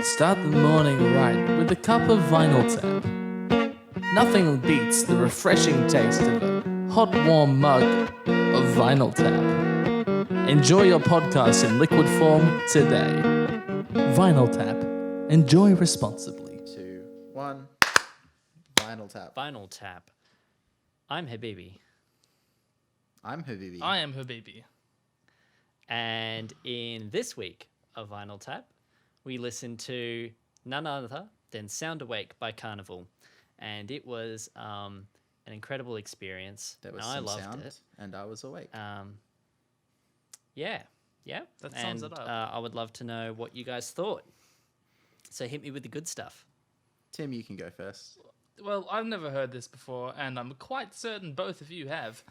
Start the morning right with a cup of Vinyl Tap. Nothing beats the refreshing taste of a hot, warm mug of Vinyl Tap. Enjoy your podcast in liquid form today. Vinyl Tap. Enjoy responsibly. 2, 1. Vinyl Tap. Vinyl Tap. I'm Habibi. I'm Habibi. I am Habibi. And in this week of Vinyl Tap, we listened to none other than Sound Awake by Karnivool. And it was an incredible experience. There was and some I loved sound, it. and I was awake. Yeah. That sums it up. I would love to know what you guys thought. So hit me with the good stuff. Tim, you can go first. Well, I've never heard this before, and I'm quite certain both of you have.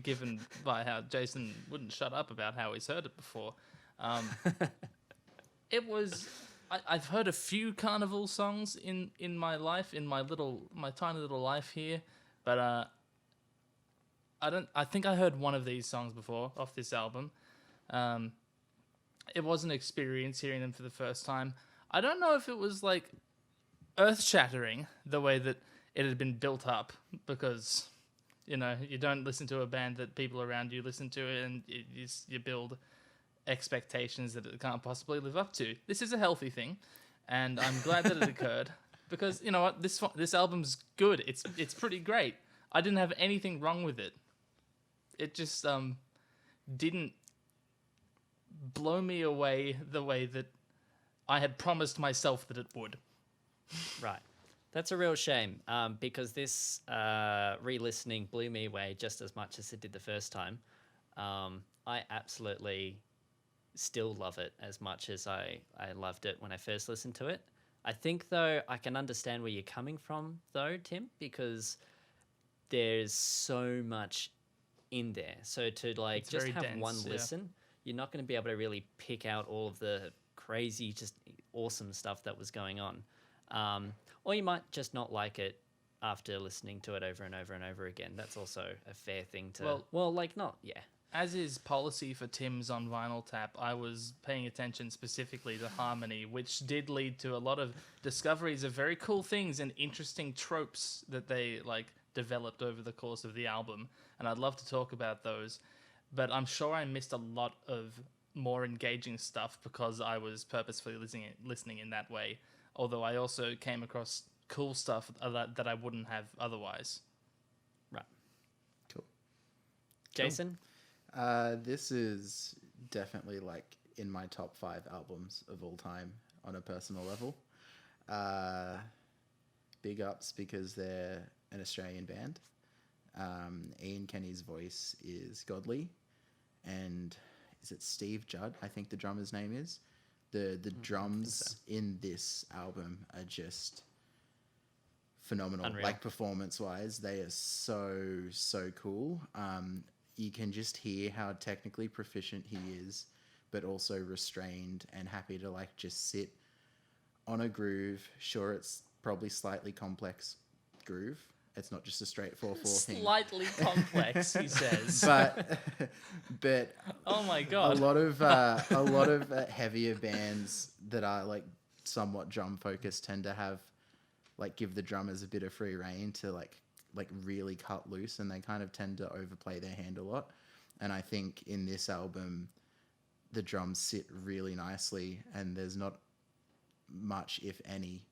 Given by how Jason wouldn't shut up about how he's heard it before. It was... I've heard a few Karnivool songs in my life, in my tiny little life here, but I think I heard one of these songs before off this album. It was an experience hearing them for the first time. I don't know if it was like earth-shattering the way that it had been built up, because you don't listen to a band that people around you listen to, and you build expectations that it can't possibly live up to. This is a healthy thing, and I'm glad that it occurred, because you know what, this album's good. It's pretty great. I didn't have anything wrong with it. It just didn't blow me away the way that I had promised myself that it would. Right. That's a real shame, because this re-listening blew me away just as much as it did the first time. I absolutely still love it as much as I loved it when I first listened to it. I think, though, I can understand where you're coming from, though, Tim, because there's so much in there. So to It's just very have dense, one yeah. listen, you're not going to be able to really pick out all of the crazy, just awesome stuff that was going on. Or you might just not like it after listening to it over and over and over again. That's also a fair thing to... As is policy for Tim's on Vinyl Tap, I was paying attention specifically to harmony, which did lead to a lot of discoveries of very cool things and interesting tropes that they developed over the course of the album. And I'd love to talk about those. But I'm sure I missed a lot of more engaging stuff because I was purposefully listening in that way. Although I also came across cool stuff that I wouldn't have otherwise. Right. Cool. Jason? This is definitely in my top 5 albums of all time on a personal level. Big ups because they're an Australian band. Ian Kenny's voice is godly, and is it Steve Judd? I think the drummer's name is. The drums in this album are just phenomenal. Unreal. Performance wise, they are so cool. You can just hear how technically proficient he is, but also restrained and happy to just sit on a groove. Sure, it's probably slightly complex groove. It's not just a straight 4/4 thing. Slightly complex, he says. But Oh my god! a lot of heavier bands that are somewhat drum focused tend to have give the drummers a bit of free rein to really cut loose, and they kind of tend to overplay their hand a lot. And I think in this album, the drums sit really nicely, and there's not much, if any,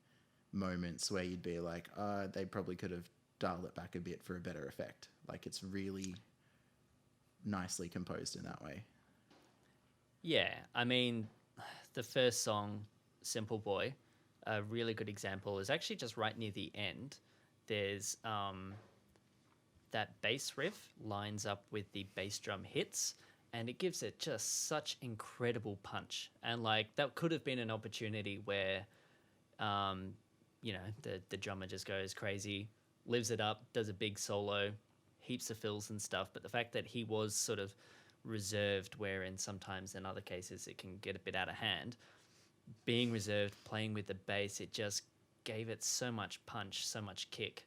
moments where you'd be like, they probably could have dialed it back a bit for a better effect. It's really nicely composed in that way. Yeah, I mean, the first song, Simple Boy, a really good example is actually just right near the end. There's that bass riff lines up with the bass drum hits, and it gives it just such incredible punch. And that could have been an opportunity where, the drummer just goes crazy, lives it up, does a big solo, heaps of fills and stuff. But the fact that he was sort of reserved, wherein sometimes in other cases it can get a bit out of hand, being reserved, playing with the bass, it just gave it so much punch, so much kick,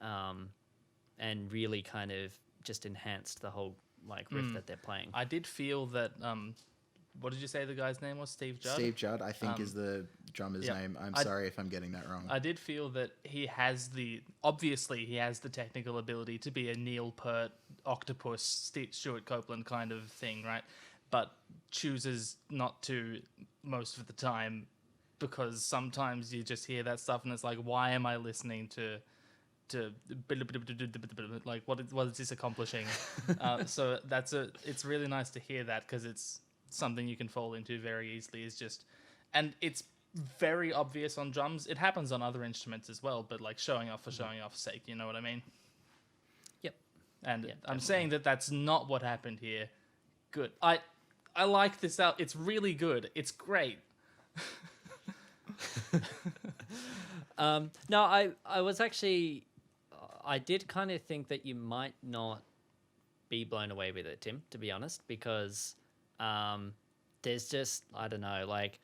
and really kind of just enhanced the whole riff that they're playing. I did feel that what did you say the guy's name was? Steve Judd? Steve Judd, I think, is the drummer's yeah. name. I'm sorry if I'm getting that wrong. I did feel that he has the technical ability to be a Neil Peart, Octopus, Stuart Copeland kind of thing, right? But chooses not to most of the time, because sometimes you just hear that stuff and it's like, why am I listening to like what is this accomplishing? So it's really nice to hear that, because it's something you can fall into very easily. And it's very obvious on drums. It happens on other instruments as well, but like showing off for showing off's sake, you know what I mean? Yep. And Yeah, I'm definitely. saying that that's not what happened here. Good. I like this out. It's really good. It's great. No, I was actually, I did kind of think that you might not be blown away with it, Tim, to be honest, because there's just, I don't know, like,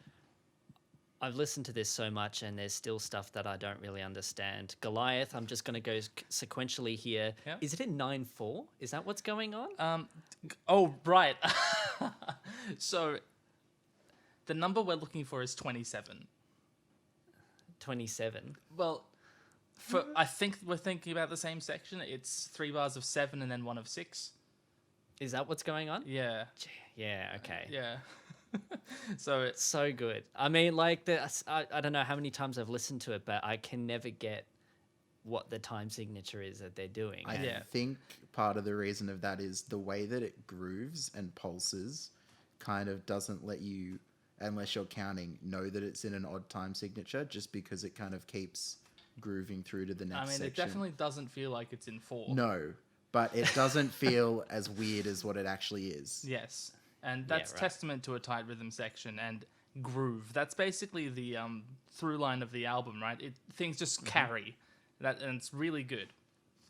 I've listened to this so much and there's still stuff that I don't really understand. Goliath, I'm just going to go sequentially here. Yeah. Is it in 9/4? Is that what's going on? Oh, right. So the number we're looking for is 27. 27. Well, I think we're thinking about the same section. It's 3 bars of 7 and then 1 of 6. Is that what's going on? Yeah. Yeah, okay. Yeah. So it's So good. I mean, like, I don't know how many times I've listened to it, but I can never get what the time signature is that they're doing. I Yeah. think part of the reason of that is the way that it grooves and pulses kind of doesn't let you, unless you're counting, know that it's in an odd time signature, just because it kind of keeps grooving through to the next section. it definitely doesn't feel like it's in 4. No, but it doesn't feel as weird as what it actually is. Yes. And that's right. testament to a tight rhythm section and groove. That's basically the through line of the album, right? Things just carry. And it's really good.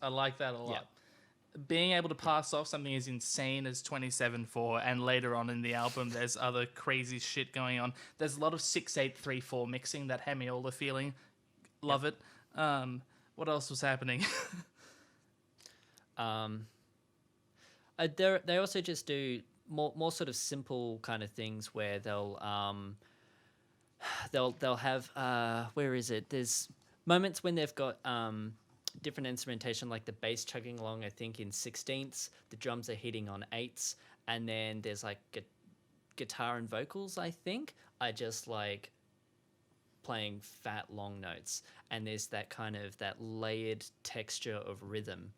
I like that a lot. Being able to pass off something as insane as 27/4, and later on in the album there's other crazy shit going on. There's a lot of 6/8/3/4 mixing, that hemiola feeling. Love it. What else was happening? They also just do more sort of simple kind of things where they'll have where is it? There's moments when they've got different instrumentation, like the bass chugging along, I think, in 16ths, the drums are hitting on 8ths, and then there's like guitar and vocals, I think, I just like playing fat long notes, and there's that kind of that layered texture of rhythm,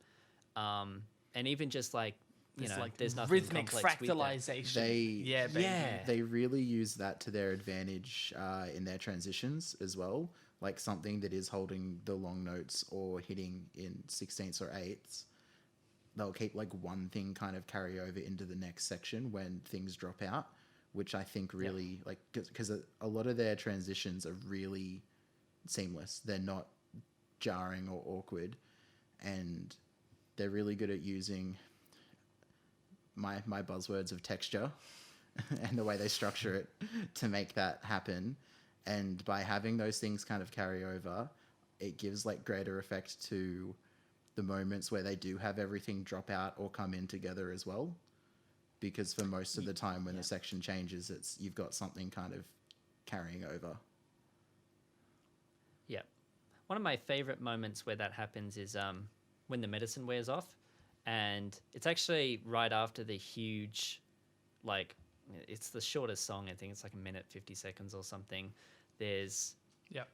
and even just like, you know, like there's nothing rhythmic complex with that. fractalization. They really use that to their advantage in their transitions as well. Like something that is holding the long notes or hitting in 16ths or 8ths, they'll keep like one thing kind of carry over into the next section when things drop out, which I think really like, because a lot of their transitions are really seamless. They're not jarring or awkward, and they're really good at using my buzzwords of texture and the way they structure it to make that happen. And by having those things kind of carry over, it gives like greater effect to the moments where they do have everything drop out or come in together as well. Because for most of the time when the section changes, you've got something kind of carrying over. Yeah. One of my favorite moments where that happens is when the medicine wears off, and it's actually right after the huge, like, it's the shortest song. I think it's like 1 minute 50 seconds or something. There's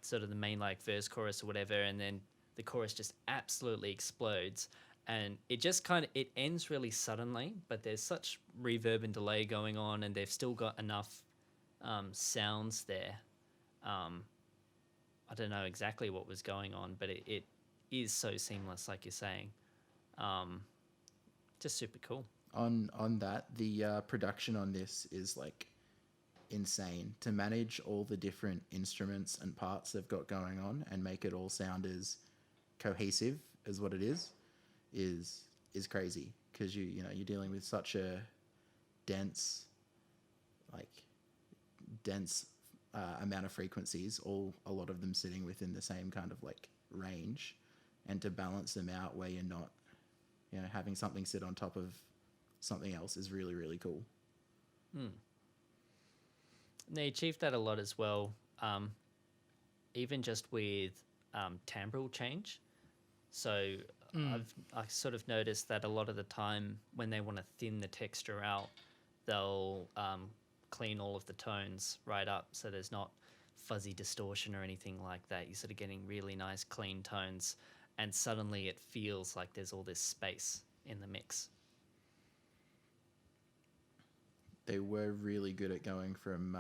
sort of the main like verse, chorus or whatever, and then the chorus just absolutely explodes, and it just kind of, it ends really suddenly, but there's such reverb and delay going on, and they've still got enough sounds there. I don't know exactly what was going on, but it is so seamless, like you're saying. Just super cool. On that, the production on this is like insane. To manage all the different instruments and parts they've got going on and make it all sound as cohesive as what it is crazy, because you're dealing with such a dense amount of frequencies, a lot of them sitting within the same kind of like range, and to balance them out where you're not having something sit on top of something else is really, really cool. They achieved that a lot as well. Even just with timbral change. So I sort of noticed that a lot of the time when they want to thin the texture out, they'll clean all of the tones right up so there's not fuzzy distortion or anything like that. You're sort of getting really nice clean tones, and suddenly it feels like there's all this space in the mix. They were really good at going from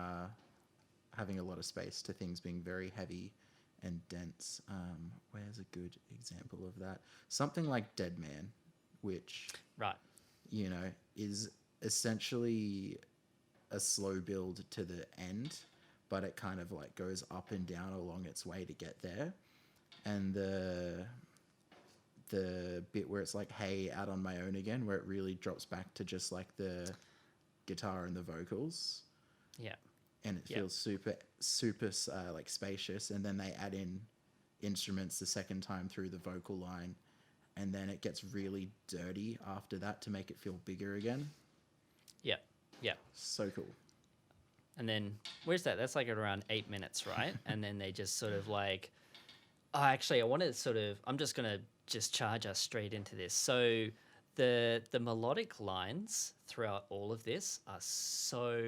having a lot of space to things being very heavy and dense. Where's a good example of that? Something like Deadman, which, Right. you know, is essentially a slow build to the end, but it kind of like goes up and down along its way to get there. And the bit where it's like, hey, out on my own again, where it really drops back to just like the guitar and the vocals, Yeah. and it feels super like spacious. And then they add in instruments the second time through the vocal line, and then it gets really dirty after that to make it feel bigger again. Yeah. Yeah. So cool. And then where's that? That's like at around 8 minutes, right? And then they just sort of like, oh, actually, I want to sort of, I'm just going to just charge us straight into this. So the melodic lines throughout all of this are so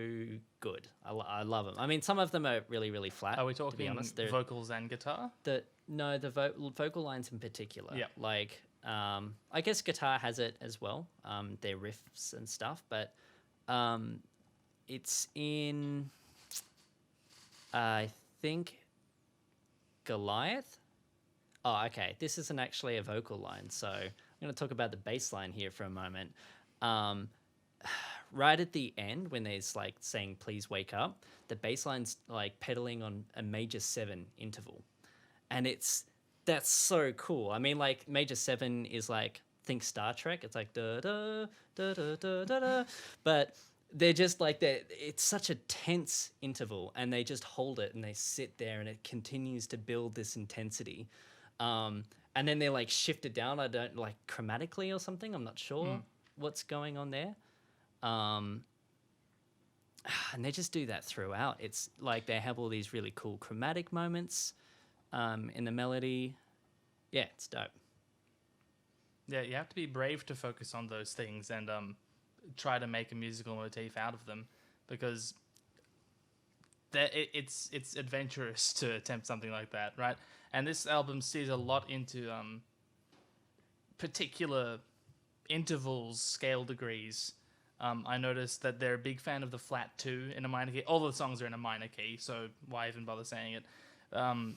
good. I love them. I mean, some of them are really, really flat. Are we to be talking honest. vocals and guitar? The vocal lines in particular. Yeah. Like, I guess guitar has it as well. Their riffs and stuff, but it's in, I think, Goliath. Oh, okay. This isn't actually a vocal line, so I'm going to talk about the bass line here for a moment. Right at the end, when there's like saying "Please wake up," the bass line's like pedaling on a major 7 interval, and that's so cool. I mean, like major 7 is like, think Star Trek. It's like da da da da da da da, but they're just like it's such a tense interval, and they just hold it and they sit there, and it continues to build this intensity. And then they're like shifted down. I don't like chromatically or something. I'm not sure what's going on there. And they just do that throughout. It's like they have all these really cool chromatic moments in the melody. Yeah, it's dope. Yeah, you have to be brave to focus on those things and try to make a musical motif out of them, because it's adventurous to attempt something like that, right? And this album sees a lot into particular intervals, scale degrees. I noticed that they're a big fan of the flat 2 in a minor key. All the songs are in a minor key, so why even bother saying it?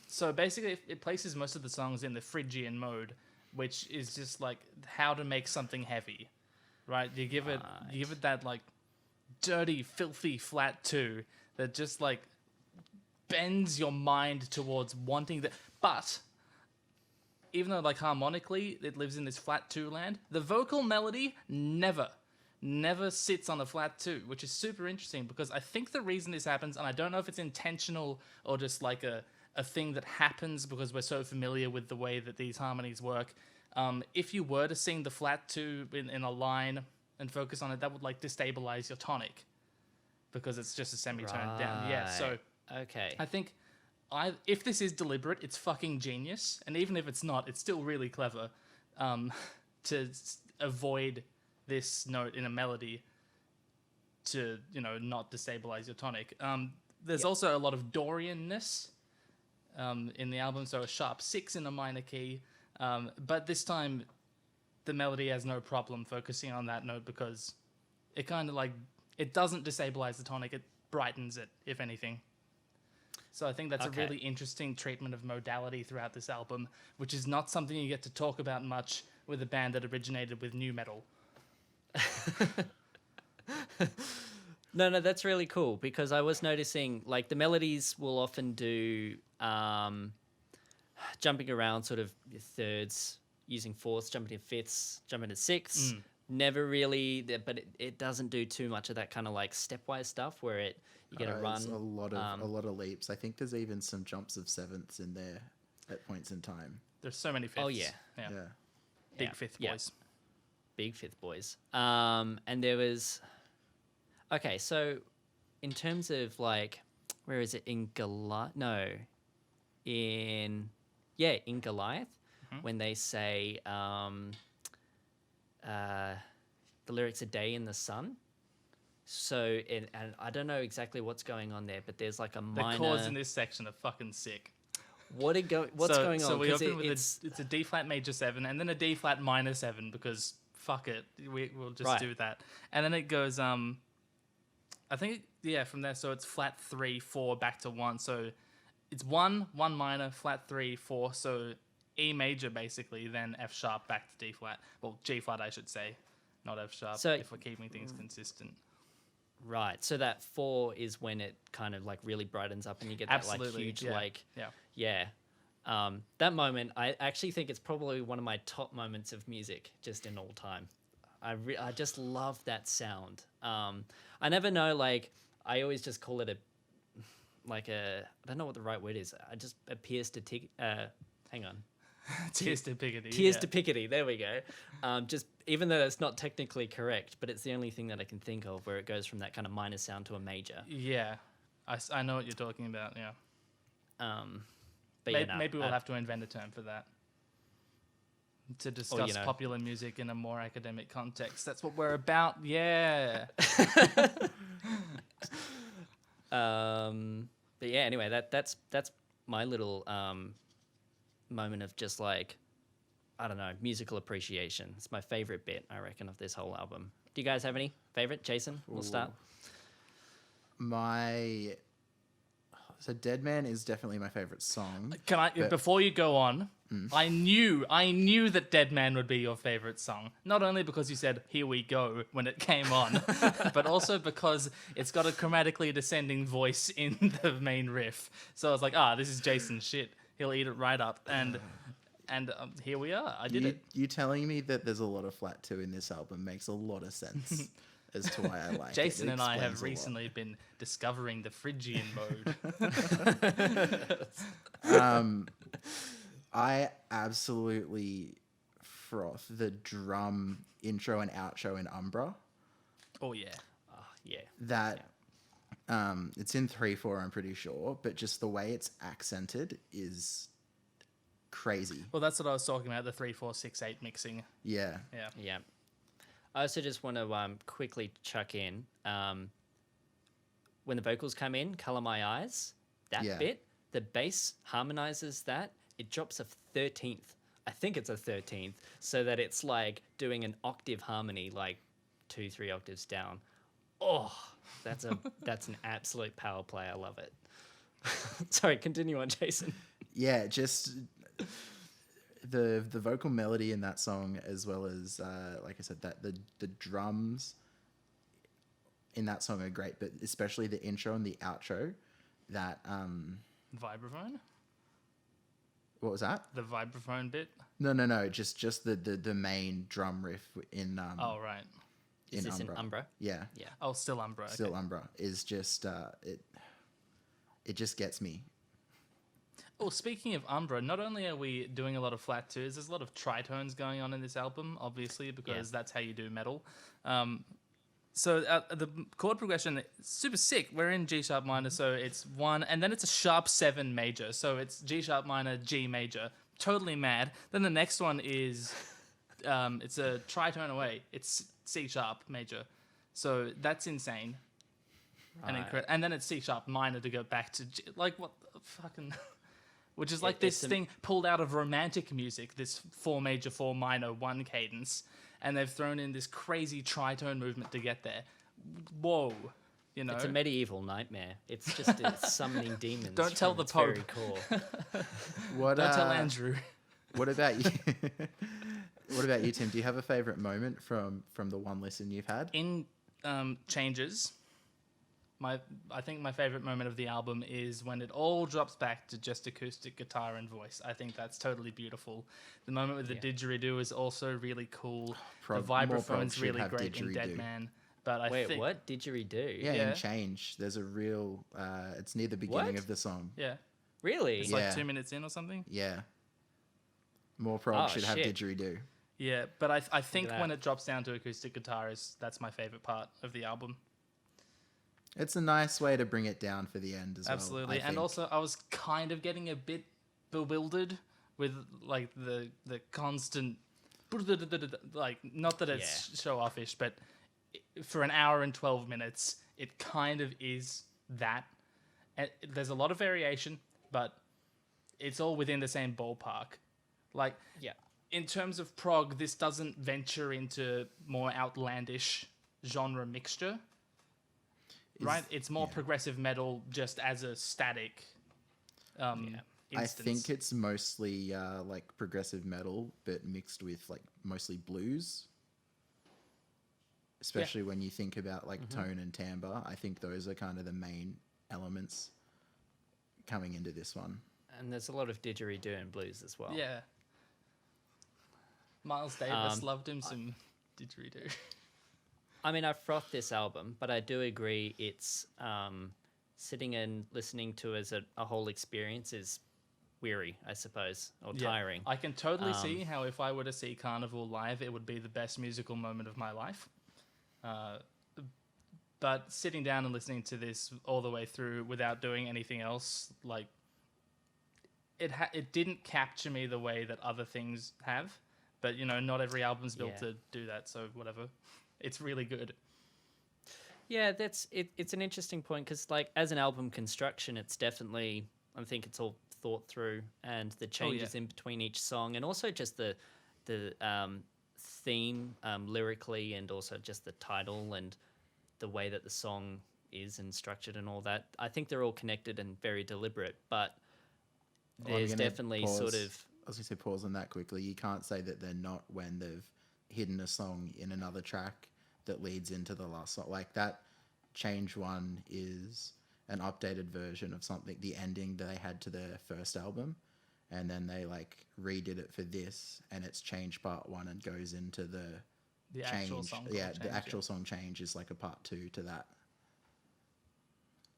So basically, it places most of the songs in the Phrygian mode, which is just like how to make something heavy, right? You give it that like dirty, filthy flat 2 that just like bends your mind towards wanting that. But even though like harmonically it lives in this flat 2 land, the vocal melody never sits on a flat 2, which is super interesting, because I think the reason this happens, and I don't know if it's intentional or just like a thing that happens because we're so familiar with the way that these harmonies work. If you were to sing the flat 2 in a line and focus on it, that would like destabilize your tonic, because it's just a semitone down. Yeah, so okay. I think if this is deliberate, it's fucking genius, and even if it's not, it's still really clever to avoid this note in a melody to, not destabilize your tonic. There's also a lot of Dorian-ness in the album, so a sharp 6 in a minor key, but this time the melody has no problem focusing on that note, because it kind of like, it doesn't destabilize the tonic, it brightens it, if anything. So I think that's a really interesting treatment of modality throughout this album, which is not something you get to talk about much with a band that originated with nu metal. No, that's really cool, because I was noticing like the melodies will often do jumping around sort of thirds, using fourths, jumping to fifths, jumping to sixths. Never really, but it doesn't do too much of that kind of like stepwise stuff where you get a run. It's a lot of leaps. I think there's even some jumps of sevenths in there at points in time. There's so many fifths. Oh yeah. Big fifth boys. Big fifth boys. And there was, okay, so in terms of like where is it in Goliath? No, in Goliath, when they say the lyrics "a day in the sun." So, and I don't know exactly what's going on there, but there's like a The minor. chords in this section are fucking sick. What's going on? So we 'Cause open with it's it's a D flat major 7 and then a D flat minor 7 because fuck it, we'll just Right. do that. And then it goes I think from there, so it's flat 3 4 back to 1. So it's 1 minor, flat 3 4. So E major basically, then F sharp back to D flat. Well, G flat I should say, not F sharp. So- if we're keeping things consistent. right. So that 4 is when it kind of like really brightens up, and you get that like Absolutely, huge yeah, like yeah. yeah. That moment, I actually think it's probably one of my top moments of music just in all time. I just love that sound. I never know, like, I always just call it I don't know what the right word is. I just appears to hang on. Tears to Piccadilly. Tears to Piccadilly, there we go. Just even though that's not technically correct, but it's the only thing that I can think of where it goes from that kind of minor sound to a major. Yeah. I know what you're talking about, yeah. But Maybe, yeah, no, maybe we'll have to invent a term for that. To discuss know. popular music in a more academic context. That's what we're about, yeah. But yeah, anyway, that's my little moment of just like, I don't know, musical appreciation. It's my favorite bit, I reckon, of this whole album. Do you guys have any favorite? Jason, we'll start. So Deadman is definitely my favorite song. Can I, but- before you go on, I knew that Deadman would be your favorite song. Not only because you said "Here we go" when it came on, but also because it's got a chromatically descending voice in the main riff. So I was like, this is Jason's shit. He'll eat it right up. And here we are. I did it. You telling me that there's a lot of flat 2 in this album makes a lot of sense as to why I like it. Jason It and I have explains a lot. recently been discovering the Phrygian mode. I absolutely froth the drum intro and outro in Umbra. Oh, yeah. Yeah. That it's in 3/4, I'm pretty sure, but just the way it's accented is crazy. Well, that's what I was talking about, the 3-4-6-8 mixing. Yeah. Yeah. Yeah. I also just want to quickly chuck in when the vocals come in, Color My Eyes, that Yeah. bit, the bass harmonizes that. It drops a 13th. I think it's a 13th, so that it's like doing an octave harmony, like 2-3 octaves down. Oh, that's an absolute power play. I love it. Sorry, continue on, Jason. Yeah, just the vocal melody in that song, as well as like I said, that the drums in that song are great, but especially the intro and the outro. That Vibraphone? what was that? The vibraphone bit? No, just the main drum riff in Oh, right. Is this in Umbra? Yeah, Yeah. Oh, still Umbra. still okay. Umbra is just it just gets me. Oh, speaking of Umbra, not only are we doing a lot of flat 2s, there's a lot of tritones going on in this album, obviously, because that's how you do metal. So the chord progression, super sick. We're in G sharp minor, so it's 1, and then it's a sharp 7 major. So it's G sharp minor, G major. Totally mad. Then the next one is, it's a tritone away. It's C sharp major. So that's insane. Right. And then it's C sharp minor to go back to G. Like, what the fucking... Which is like It's this thing pulled out of romantic music, this 4 major, 4 minor, 1 cadence, and they've thrown in this crazy tritone movement to get there. Whoa, you know? It's a medieval nightmare. It's just it's summoning demons. Don't tell from the its very Pope. core. What Don't tell Andrew. What about you? What about you, Tim? Do you have a favorite moment from the one listen you've had? In Changes, I think my favorite moment of the album is when it all drops back to just acoustic guitar and voice. I think that's totally beautiful. The moment with the didgeridoo is also really cool. More The prog vibrophone's should really have great in didgeridoo. Deadman. But I Wait, think, what? Didgeridoo? Yeah, Yeah. in Change, there's a real. It's near the beginning What? of the song. Yeah, Really? it's Yeah. like 2 minutes in or something. Yeah. More prog Oh, should have shit. didgeridoo. Yeah, but I think that. when it drops down to acoustic guitar, that's my favorite part of the album. It's a nice way to bring it down for the end as Absolutely. well. I And think. also, I was kind of getting a bit bewildered with like the constant, like, not that it's show offish, but for an hour and 12 minutes, it kind of is that. And there's a lot of variation, but it's all within the same ballpark. Like, Yeah. in terms of prog, this doesn't venture into more outlandish genre mixture, right? It's more progressive metal just as a static I instance. think it's mostly like progressive metal, but mixed with like mostly blues. Especially when you think about like tone and timbre, I think those are kind of the main elements coming into this one. And there's a lot of didgeridoo and blues as well. Yeah. Miles Davis loved him some didgeridoo. I mean, I frothed this album, but I do agree it's sitting and listening to as a whole experience is weary, I suppose, or tiring. I can totally see how if I were to see Karnivool live, it would be the best musical moment of my life. But sitting down and listening to this all the way through without doing anything else, like, it didn't capture me the way that other things have. But, you know, not every album's built to do that, so whatever. It's really good. Yeah, that's it. It's an interesting point because, like, as an album construction, it's definitely, I think it's all thought through, and the changes in between each song, and also just the theme lyrically, and also just the title and the way that the song is and structured and all that. I think they're all connected and very deliberate, but there's definitely sort of. I was going to say pause on that quickly. You can't say that they're not when they've hidden a song in another track that leads into the last song. Like that Change One is an updated version of something, the ending that they had to their first album. And then they like redid it for this, and it's Change Part 1 and goes into the The Change. actual song. Yeah, called the Change, actual song Change is like a Part 2 to that.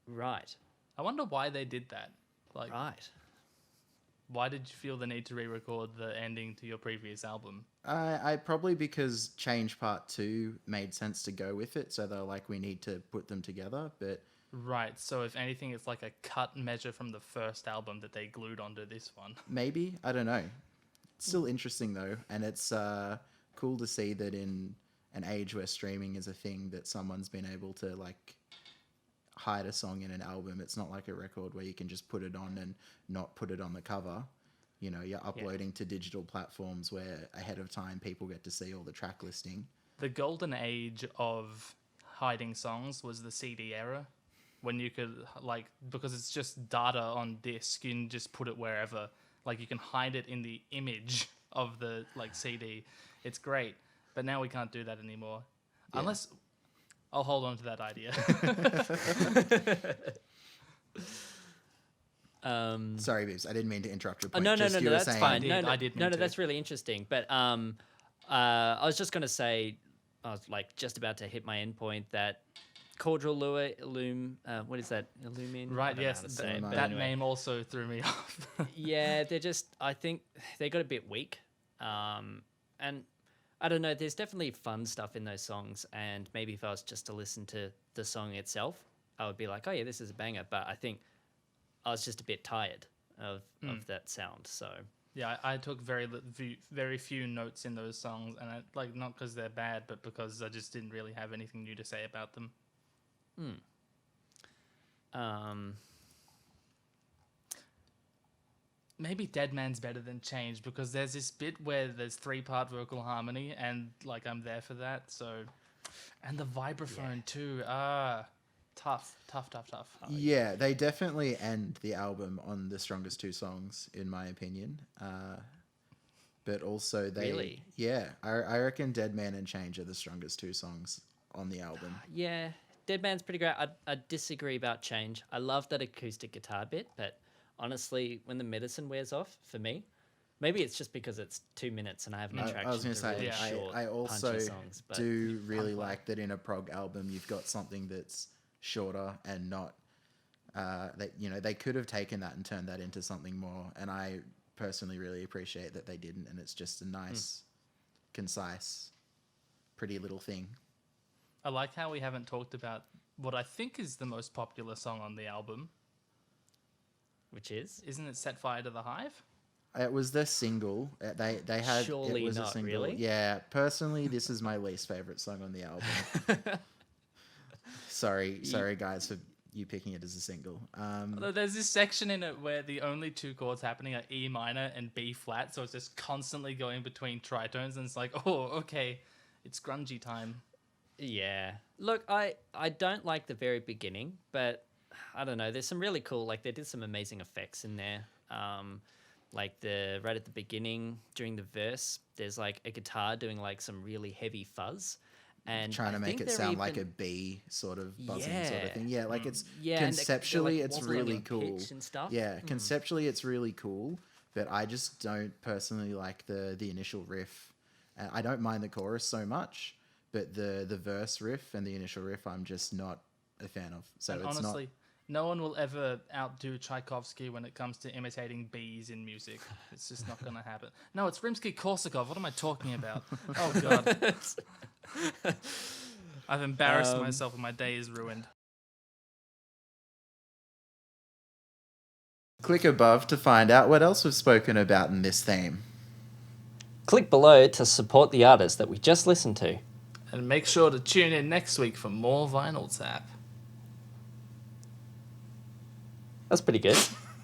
Right. I wonder why they did that. Like, Right. why did you feel the need to re-record the ending to your previous album? I probably because Change Part 2 made sense to go with it, so they're like, we need to put them together. But Right, so if anything, it's like a cut measure from the first album that they glued onto this one. maybe, I don't know. It's still interesting though, and it's cool to see that in an age where streaming is a thing, that someone's been able to like hide a song in an album. It's not like a record where you can just put it on and not put it on the cover. You know, you're uploading to digital platforms where ahead of time people get to see all the track listing. The golden age of hiding songs was the CD era, when you could, like, because it's just data on disc, you can just put it wherever. Like, you can hide it in the image of the, like, CD. It's great. But now we can't do that anymore. Yeah. Unless... I'll hold on to that idea. Sorry, Bibbs, I didn't mean to interrupt your point. No, Just you were that's saying- fine. I did mean to. That's really interesting. But I was just going to say, I was like just about to hit my end point that Caudal Lure, what is that? Illumine? I Right, don't know yes. how to say it, but That anyway. name also threw me off. Yeah, I think they got a bit weak. And I don't know, there's definitely fun stuff in those songs. And maybe if I was just to listen to the song itself, I would be like, oh yeah, this is a banger. But I think I was just a bit tired of that sound. So Yeah, I took very few notes in those songs, and like, not because they're bad, but because I just didn't really have anything new to say about them. Maybe Deadman's better than Change, because there's this bit where there's 3-part vocal harmony, and like, I'm there for that. So, and the vibraphone too. Tough. Yeah, they definitely end the album on the strongest 2 songs, in my opinion. But also they... Really? Yeah, I reckon Deadman and Change are the strongest 2 songs on the album. yeah, Deadman's pretty great. I disagree about Change. I love that acoustic guitar bit, but honestly, when the medicine wears off, for me, maybe it's just because it's 2 minutes and I have an attraction I was going to to say, really short, I also punchy songs. But do really like that in a prog album you've got something that's shorter and not... they could have taken that and turned that into something more, and I personally really appreciate that they didn't, and it's just a nice, concise, pretty little thing. I like how we haven't talked about what I think is the most popular song on the album. Which is? Isn't it Set Fire to the Hive? It was the single. They had Surely it was not, a single. really? Yeah, personally, this is my least favorite song on the album. Sorry guys for you picking it as a single. Although there's this section in it where the only two chords happening are E minor and B flat, so it's just constantly going between tritones, and it's like, oh, okay, it's grungy time. Yeah. Look, I don't like the very beginning, but I don't know. There's some really cool, like they did some amazing effects in there. Like the right at the beginning during the verse, there's like a guitar doing like some really heavy fuzz, and trying to I make think it they're sound like even- a bee sort of buzzing sort Yeah. of thing. Yeah, like it's Yeah, and they're, conceptually like, it's wobbling really in cool. pitch and stuff. Yeah, conceptually it's really cool, but I just don't personally like the initial riff. I don't mind the chorus so much, but the verse riff and the initial riff I'm just not a fan of. So And it's honestly, no one will ever outdo Tchaikovsky when it comes to imitating bees in music. It's just not going to happen. No, it's Rimsky-Korsakov. What am I talking about? Oh, God. I've embarrassed myself and my day is ruined. Click above to find out what else we've spoken about in this theme. Click below to support the artist that we just listened to. And make sure to tune in next week for more Vinyl Tap. That's pretty good.